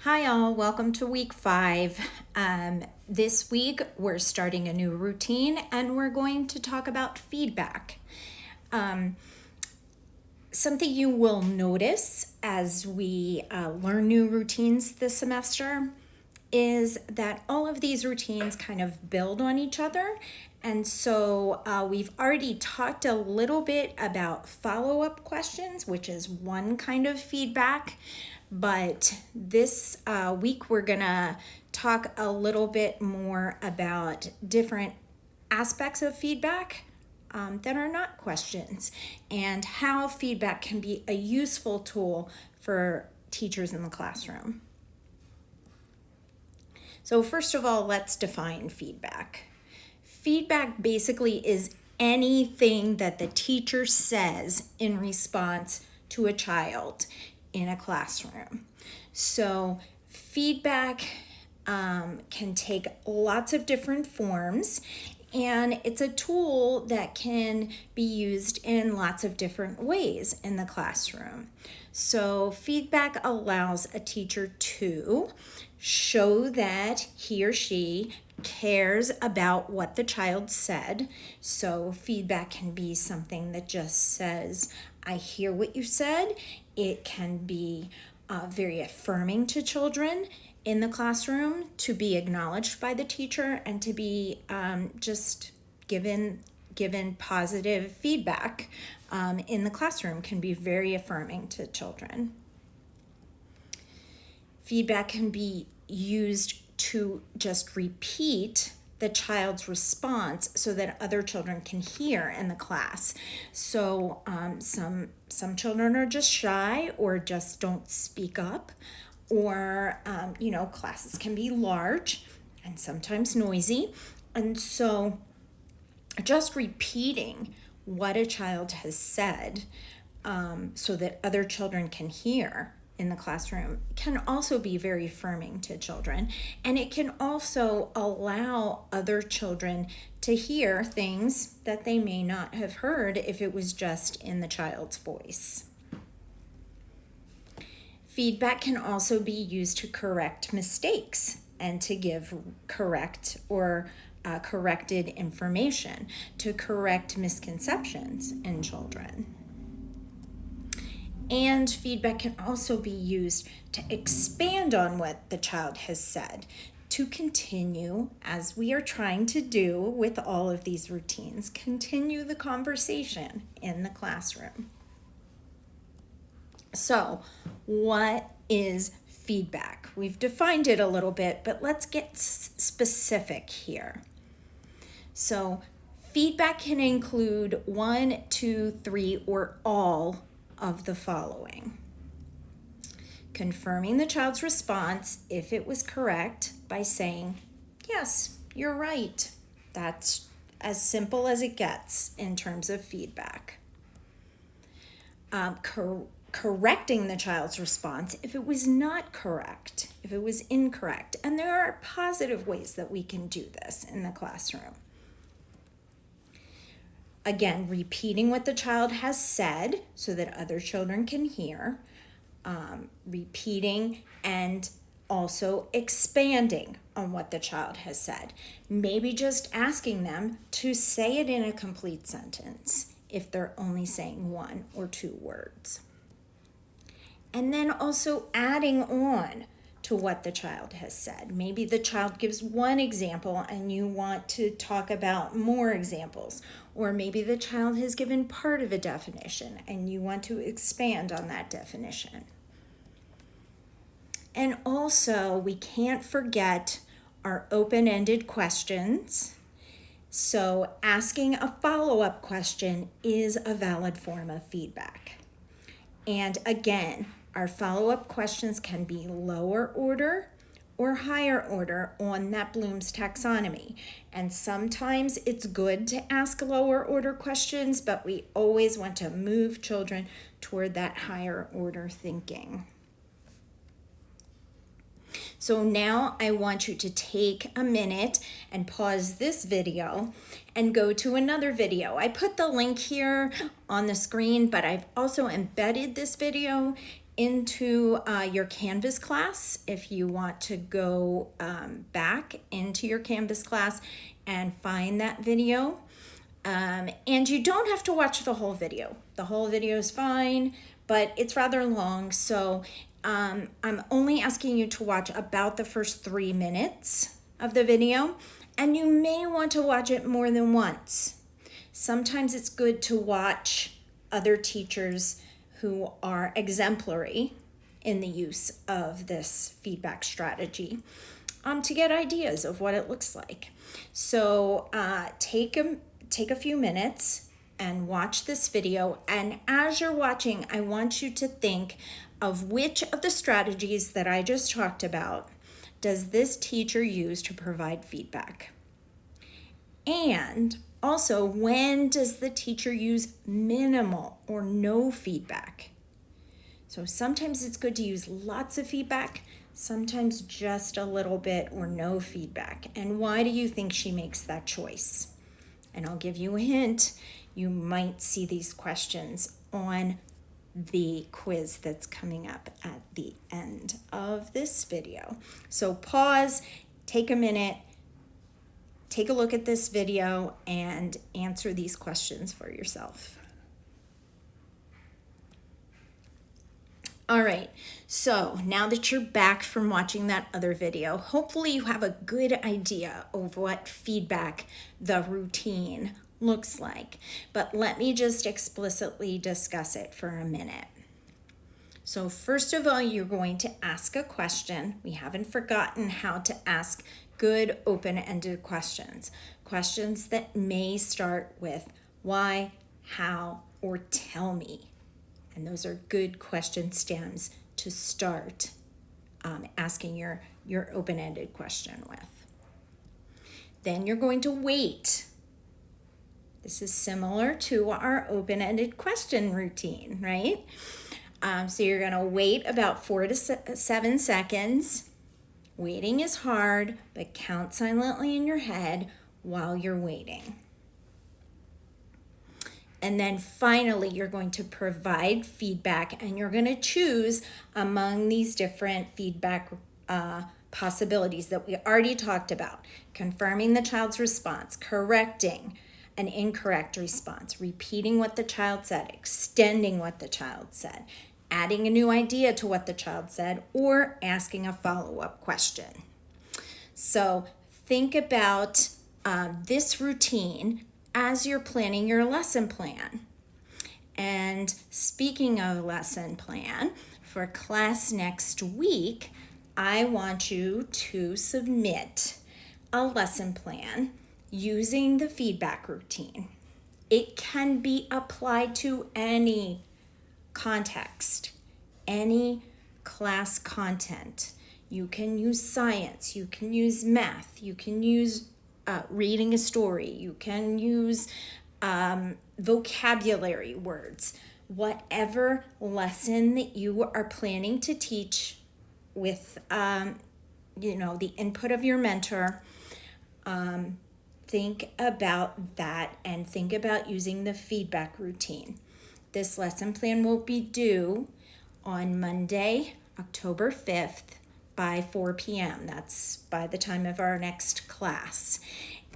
Hi all, welcome to week 5. This week we're starting a new routine and we're going to talk about feedback. Something you will notice as we learn new routines this semester is that all of these routines kind of build on each other. And so we've already talked a little bit about follow-up questions, which is one kind of feedback. But this week we're gonna talk a little bit more about different aspects of feedback that are not questions and how feedback can be a useful tool for teachers in the classroom. So first of all, let's define feedback. Feedback basically is anything that the teacher says in response to a child in a classroom. So feedback can take lots of different forms, and it's a tool that can be used in lots of different ways in the classroom. So feedback allows a teacher to show that he or she cares about what the child said. So feedback can be something that just says, I hear what you said. It can be very affirming to children in the classroom, to be acknowledged by the teacher, and to be just given positive feedback in the classroom can be very affirming to children. Feedback can be used to just repeat the child's response so that other children can hear in the class. So some children are just shy or just don't speak up, or classes can be large and sometimes noisy. And so just repeating what a child has said so that other children can hear in the classroom can also be very affirming to children. And it can also allow other children to hear things that they may not have heard if it was just in the child's voice. Feedback can also be used to correct mistakes and to give correct or corrected information, to correct misconceptions in children. And feedback can also be used to expand on what the child has said, to continue, as we are trying to do with all of these routines, continue the conversation in the classroom. So, what is feedback? We've defined it a little bit, but let's get specific here. So, feedback can include 1, 2, 3, or all of the following. Confirming the child's response if it was correct by saying, yes, you're right. That's as simple as it gets in terms of feedback. Correcting the child's response if it was not correct, if it was incorrect. And there are positive ways that we can do this in the classroom. Again, repeating what the child has said so that other children can hear, repeating and also expanding on what the child has said. Maybe just asking them to say it in a complete sentence if they're only saying 1 or 2 words. And then also adding on to what the child has said. Maybe the child gives one example and you want to talk about more examples. Or maybe the child has given part of a definition and you want to expand on that definition. And also, we can't forget our open-ended questions. So asking a follow-up question is a valid form of feedback. And again, our follow-up questions can be lower order or higher order on that Bloom's taxonomy. And sometimes it's good to ask lower order questions, but we always want to move children toward that higher order thinking. So now I want you to take a minute and pause this video and go to another video. I put the link here on the screen, but I've also embedded this video into your Canvas class if you want to go back into your Canvas class and find that video. And you don't have to watch the whole video. The whole video is fine, but it's rather long. So I'm only asking you to watch about the first 3 minutes of the video, and you may want to watch it more than once. Sometimes it's good to watch other teachers who are exemplary in the use of this feedback strategy to get ideas of what it looks like. So take a few minutes and watch this video. And as you're watching, I want you to think of which of the strategies that I just talked about does this teacher use to provide feedback? And also, when does the teacher use minimal or no feedback? So sometimes it's good to use lots of feedback, sometimes just a little bit or no feedback. And why do you think she makes that choice? And I'll give you a hint. You might see these questions on the quiz that's coming up at the end of this video. So pause, take a minute, take a look at this video and answer these questions for yourself. All right, so now that you're back from watching that other video, hopefully you have a good idea of what feedback, the routine, looks like. But let me just explicitly discuss it for a minute. So first of all, you're going to ask a question. We haven't forgotten how to ask good open-ended questions. Questions that may start with why, how, or tell me. And those are good question stems to start asking your open-ended question with. Then you're going to wait. This is similar to our open-ended question routine, right? So you're going to wait about 4 to 7 seconds. Waiting is hard, but count silently in your head while you're waiting. And then finally, you're going to provide feedback, and you're going to choose among these different feedback possibilities that we already talked about. Confirming the child's response, correcting an incorrect response, repeating what the child said, extending what the child said, adding a new idea to what the child said, or asking a follow-up question. So think about this routine as you're planning your lesson plan. And speaking of lesson plan, for class next week, I want you to submit a lesson plan using the feedback routine. It can be applied to any context, any class content. You can use science, you can use math, you can use reading a story, you can use vocabulary words. Whatever lesson that you are planning to teach with the input of your mentor, think about that and think about using the feedback routine. This lesson plan will be due on Monday, October 5th by 4 p.m. That's by the time of our next class.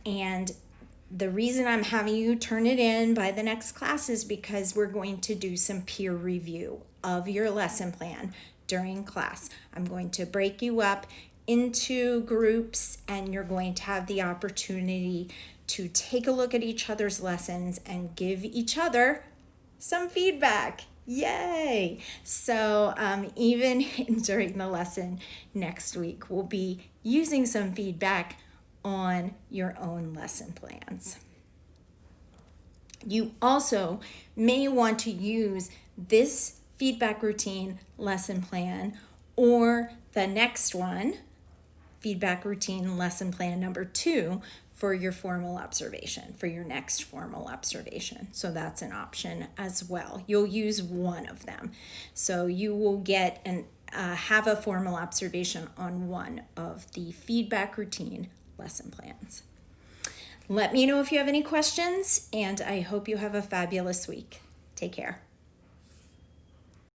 And the reason I'm having you turn it in by the next class is because we're going to do some peer review of your lesson plan during class. I'm going to break you up into groups, and you're going to have the opportunity to take a look at each other's lessons and give each other some feedback. Yay! So even during the lesson next week, we'll be using some feedback on your own lesson plans. You also may want to use this feedback routine lesson plan or the next one, feedback routine lesson plan number 2, for your formal observation, for your next formal observation. So that's an option as well. You'll use one of them. So you will get and have a formal observation on one of the feedback routine lesson plans. Let me know if you have any questions, and I hope you have a fabulous week. Take care.